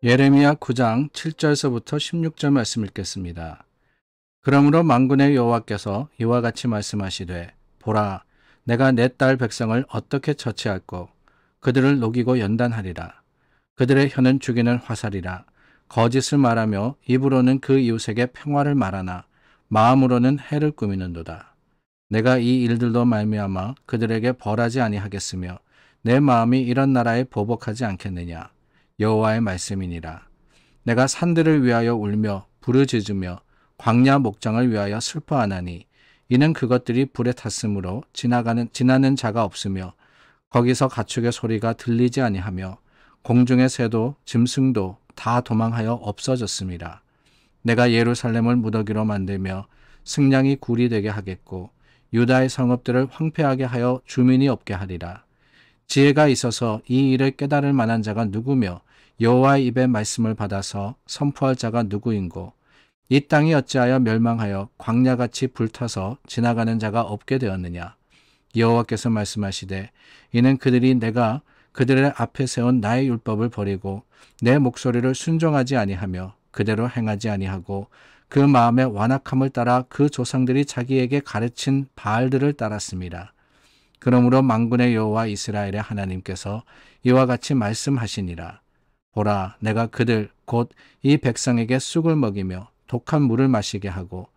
예레미야 9장 7절서부터 16절 말씀 읽겠습니다. 그러므로 만군의 여호와께서 이와 같이 말씀하시되 보라 내가 내 딸 백성을 어떻게 처치할꼬 그들을 녹이고 연단하리라. 그들의 혀는 죽이는 화살이라. 거짓을 말하며 입으로는 그 이웃에게 평화를 말하나 마음으로는 해를 꾸미는도다. 내가 이 일들로 말미암아 그들에게 벌하지 아니하겠으며 내 마음이 이런 나라에 보복하지 않겠느냐. 여호와의 말씀이니라. 내가 산들을 위하여 울며 부르짖으며 광야 목장을 위하여 슬퍼하나니 이는 그것들이 불에 탔으므로 지나는 자가 없으며 거기서 가축의 소리가 들리지 아니하며 공중의 새도 짐승도 다 도망하여 없어졌습니다. 내가 예루살렘을 무더기로 만들며 승냥이 굴이 되게 하겠고 유다의 성읍들을 황폐하게 하여 주민이 없게 하리라. 지혜가 있어서 이 일을 깨달을 만한 자가 누구며 여호와의 입의 말씀을 받아서 선포할 자가 누구인고 이 땅이 어찌하여 멸망하여 광야같이 불타서 지나가는 자가 없게 되었느냐. 여호와께서 말씀하시되 이는 그들이 내가 그들의 앞에 세운 나의 율법을 버리고 내 목소리를 순종하지 아니하며 그대로 행하지 아니하고 그 마음의 완악함을 따라 그 조상들이 자기에게 가르친 바알들을 따랐습니다. 그러므로 만군의 여호와 이스라엘의 하나님께서 이와 같이 말씀하시니라. 보라 내가 그들 곧 이 백성에게 쑥을 먹이며 독한 물을 마시게 하고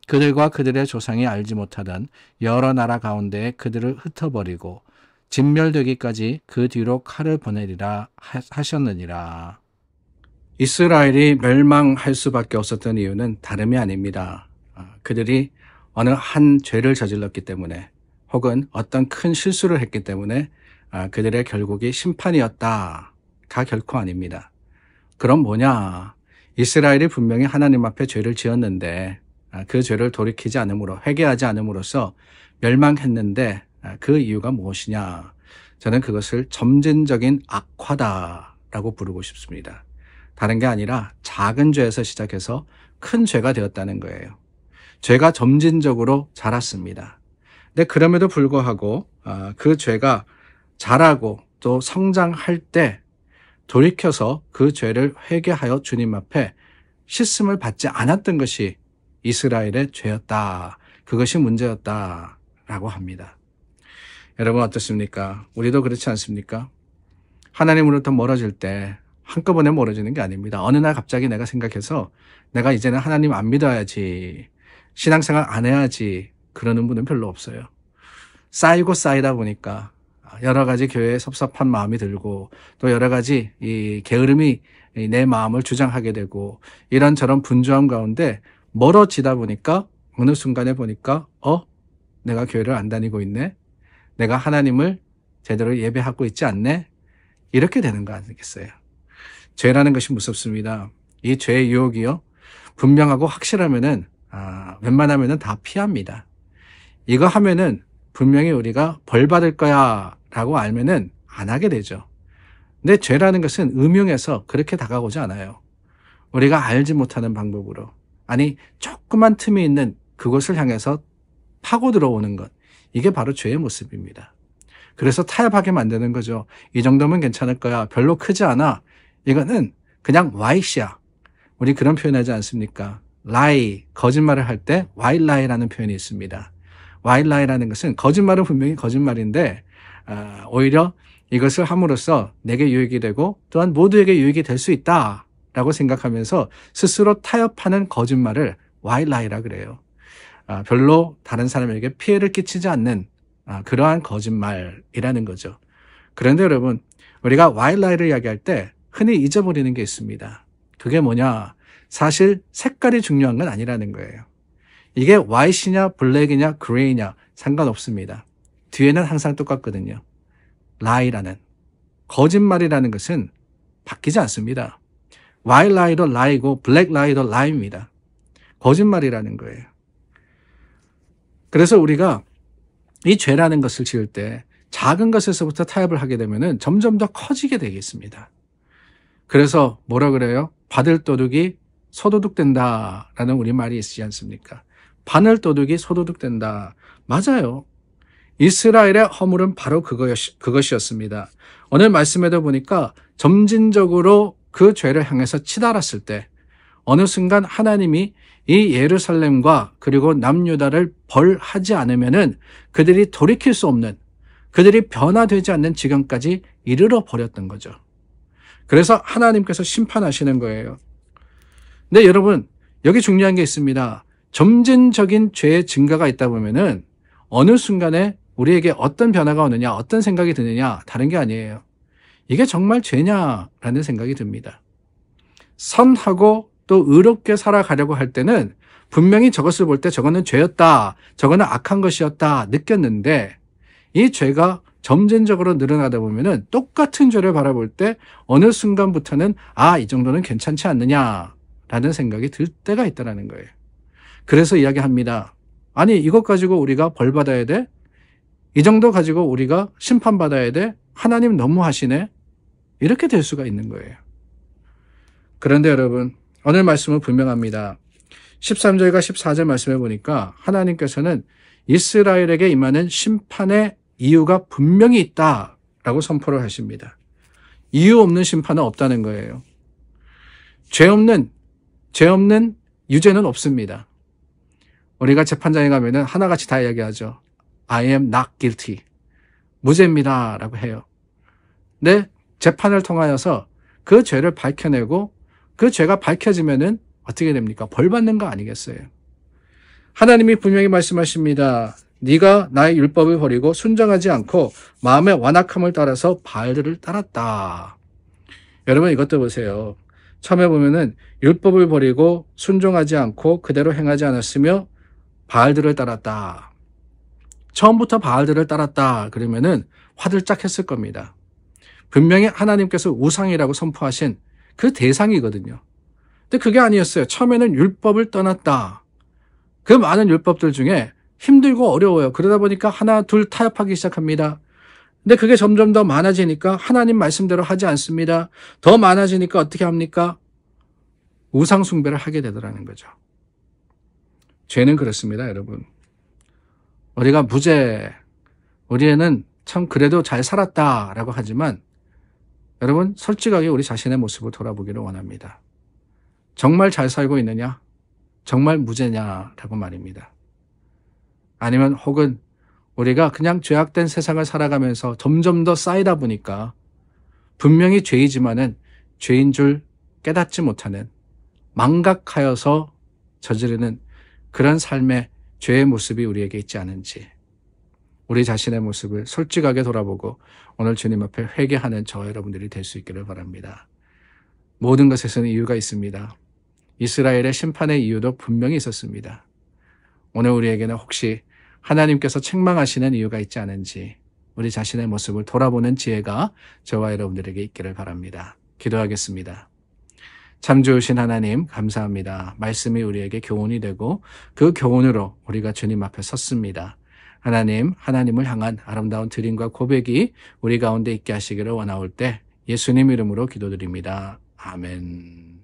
그들과 그들의 조상이 알지 못하던 여러 나라 가운데에 그들을 흩어버리고 진멸되기까지 그 뒤로 칼을 보내리라 하셨느니라. 이스라엘이 멸망할 수밖에 없었던 이유는 다름이 아닙니다. 그들이 어느 한 죄를 저질렀기 때문에 혹은 어떤 큰 실수를 했기 때문에 그들의 결국이 심판이었다가 결코 아닙니다. 그럼 뭐냐? 이스라엘이 분명히 하나님 앞에 죄를 지었는데 그 죄를 돌이키지 않음으로 회개하지 않음으로써 멸망했는데 그 이유가 무엇이냐? 저는 그것을 점진적인 악화다라고 부르고 싶습니다. 다른 게 아니라 작은 죄에서 시작해서 큰 죄가 되었다는 거예요. 죄가 점진적으로 자랐습니다. 근데 그럼에도 불구하고 그 죄가 자라고 또 성장할 때 돌이켜서 그 죄를 회개하여 주님 앞에 씻음을 받지 않았던 것이 이스라엘의 죄였다. 그것이 문제였다라고 합니다. 여러분 어떻습니까? 우리도 그렇지 않습니까? 하나님으로부터 멀어질 때 한꺼번에 멀어지는 게 아닙니다. 어느 날 갑자기 내가 생각해서 내가 이제는 하나님 안 믿어야지, 신앙생활 안 해야지 그러는 분은 별로 없어요. 쌓이고 쌓이다 보니까 여러 가지 교회에 섭섭한 마음이 들고 또 여러 가지 이 게으름이 내 마음을 주장하게 되고 이런저런 분주함 가운데 멀어지다 보니까 어느 순간에 보니까 내가 교회를 안 다니고 있네, 내가 하나님을 제대로 예배하고 있지 않네, 이렇게 되는 거 아니겠어요? 죄라는 것이 무섭습니다. 이 죄의 유혹이요 분명하고 확실하면은 웬만하면은 다 피합니다. 이거 하면은 분명히 우리가 벌 받을 거야 라고 알면은 안 하게 되죠. 근데 죄라는 것은 음흉해서 그렇게 다가오지 않아요. 우리가 알지 못하는 방법으로, 아니 조그만 틈이 있는 그곳을 향해서 파고 들어오는 것, 이게 바로 죄의 모습입니다. 그래서 타협하게 만드는 거죠. 이 정도면 괜찮을 거야, 별로 크지 않아, 이거는 그냥 와이시야. 우리 그런 표현하지 않습니까? lie, 거짓말을 할 때 white lie라는 표현이 있습니다. white lie라는 것은 거짓말은 분명히 거짓말인데 오히려 이것을 함으로써 내게 유익이 되고 또한 모두에게 유익이 될 수 있다라고 생각하면서 스스로 타협하는 거짓말을 white lie라 그래요. 별로 다른 사람에게 피해를 끼치지 않는 그러한 거짓말이라는 거죠. 그런데 여러분, 우리가 white lie를 이야기할 때 흔히 잊어버리는 게 있습니다. 그게 뭐냐? 사실 색깔이 중요한 건 아니라는 거예요. 이게 white이냐 블랙이냐 그레이냐 상관없습니다. 뒤에는 항상 똑같거든요. lie라는, 거짓말이라는 것은 바뀌지 않습니다. white lie도 lie고 black lie도 lie입니다. 거짓말이라는 거예요. 그래서 우리가 이 죄라는 것을 지을 때 작은 것에서부터 타협을 하게 되면 점점 더 커지게 되겠습니다. 그래서 뭐라 그래요? 바늘도둑이 소도둑된다라는 우리말이 있지 않습니까? 바늘도둑이 소도둑된다. 맞아요. 이스라엘의 허물은 바로 그것이었습니다. 오늘 말씀에도 보니까 점진적으로 그 죄를 향해서 치달았을 때 어느 순간 하나님이 이 예루살렘과 그리고 남유다를 벌하지 않으면은 그들이 돌이킬 수 없는, 그들이 변화되지 않는 지경까지 이르러 버렸던 거죠. 그래서 하나님께서 심판하시는 거예요. 근데 여러분, 여기 중요한 게 있습니다. 점진적인 죄의 증가가 있다 보면은 어느 순간에 우리에게 어떤 변화가 오느냐, 어떤 생각이 드느냐, 다른 게 아니에요. 이게 정말 죄냐라는 생각이 듭니다. 선하고 또 의롭게 살아가려고 할 때는 분명히 저것을 볼 때 저거는 죄였다, 저거는 악한 것이었다 느꼈는데, 이 죄가 점진적으로 늘어나다 보면은 똑같은 죄를 바라볼 때 어느 순간부터는 이 정도는 괜찮지 않느냐라는 생각이 들 때가 있다는 거예요. 그래서 이야기합니다. 아니, 이것 가지고 우리가 벌 받아야 돼? 이 정도 가지고 우리가 심판받아야 돼? 하나님 너무하시네? 이렇게 될 수가 있는 거예요. 그런데 여러분, 오늘 말씀은 분명합니다. 13절과 14절 말씀해 보니까 하나님께서는 이스라엘에게 임하는 심판의 이유가 분명히 있다라고 선포를 하십니다. 이유 없는 심판은 없다는 거예요. 죄 없는 유죄는 없습니다. 우리가 재판장에 가면은 하나같이 다 이야기하죠. I am not guilty. 무죄입니다. 라고 해요. 근데 재판을 통하여서 그 죄를 밝혀내고 그 죄가 밝혀지면은 어떻게 됩니까? 벌 받는 거 아니겠어요? 하나님이 분명히 말씀하십니다. 네가 나의 율법을 버리고 순종하지 않고 마음의 완악함을 따라서 바알들을 따랐다. 여러분, 이것도 보세요. 처음에 보면은 율법을 버리고 순종하지 않고 그대로 행하지 않았으며 바알들을 따랐다. 처음부터 바알들을 따랐다 그러면은 화들짝 했을 겁니다. 분명히 하나님께서 우상이라고 선포하신 그 대상이거든요. 근데 그게 아니었어요. 처음에는 율법을 떠났다. 그 많은 율법들 중에 힘들고 어려워요. 그러다 보니까 하나, 둘 타협하기 시작합니다. 근데 그게 점점 더 많아지니까 하나님 말씀대로 하지 않습니다. 더 많아지니까 어떻게 합니까? 우상 숭배를 하게 되더라는 거죠. 죄는 그렇습니다, 여러분. 우리가 무죄, 우리는 참 그래도 잘 살았다라고 하지만 여러분, 솔직하게 우리 자신의 모습을 돌아보기를 원합니다. 정말 잘 살고 있느냐? 정말 무죄냐라고 말입니다. 아니면 혹은 우리가 그냥 죄악된 세상을 살아가면서 점점 더 쌓이다 보니까 분명히 죄이지만은 죄인 줄 깨닫지 못하는, 망각하여서 저지르는 그런 삶의 죄의 모습이 우리에게 있지 않은지, 우리 자신의 모습을 솔직하게 돌아보고 오늘 주님 앞에 회개하는 저와 여러분들이 될 수 있기를 바랍니다. 모든 것에서는 이유가 있습니다. 이스라엘의 심판의 이유도 분명히 있었습니다. 오늘 우리에게는 혹시 하나님께서 책망하시는 이유가 있지 않은지 우리 자신의 모습을 돌아보는 지혜가 저와 여러분들에게 있기를 바랍니다. 기도하겠습니다. 참 좋으신 하나님, 감사합니다. 말씀이 우리에게 교훈이 되고 그 교훈으로 우리가 주님 앞에 섰습니다. 하나님, 하나님을 향한 아름다운 드림과 고백이 우리 가운데 있게 하시기를 원하올 때 예수님 이름으로 기도드립니다. 아멘.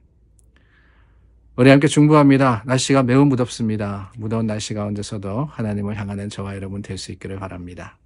우리 함께 중보합니다. 날씨가 매우 무덥습니다. 무더운 날씨 가운데서도 하나님을 향하는 저와 여러분 될 수 있기를 바랍니다.